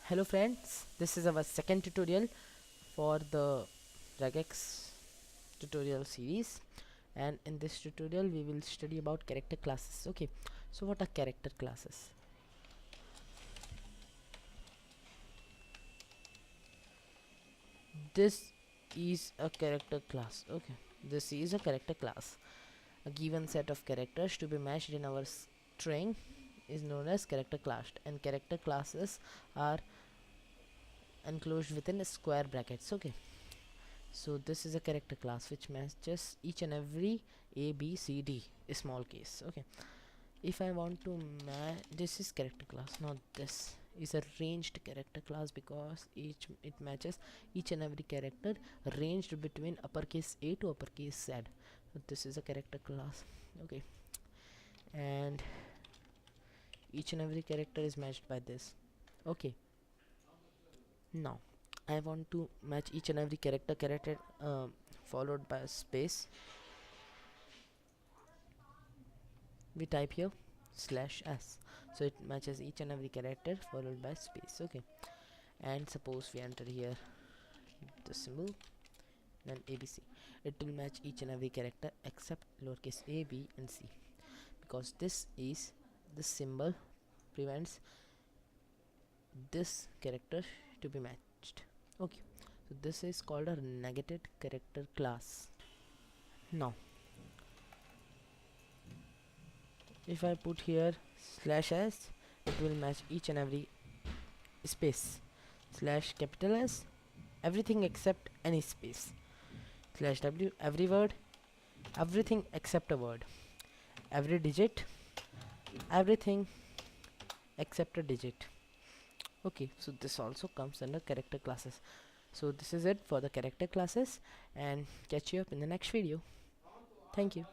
Hello friends, this is our second tutorial for the regex tutorial series, and in this tutorial we will study about character classes. Okay, so what are character classes? This is a character class. Okay, this is a character class. A given set of characters to be matched in our string is known as character class, and character classes are enclosed within square brackets. Okay, so this is a character class which matches each and every a b c d small case. Okay, if I want to match, this is character class. Now this is a ranged character class because it matches each and every character ranged between uppercase a to uppercase z. So this is a character class. Okay, and each and every character is matched by this. Okay, now I want to match each and every character followed by a space. We type here /s, so it matches each and every character followed by space. Okay, and suppose we enter here the symbol, then abc. It will match each and every character except lowercase a, b and c, because this symbol prevents this character to be matched. Okay, so this is called a negated character class. Now if I put here /s, it will match each and every space. /S, everything except any space. /w, every word, everything except a word, every digit, everything except a digit. Okay, so this also comes under character classes. So this is it for the character classes, and catch you up in the next video. Thank you.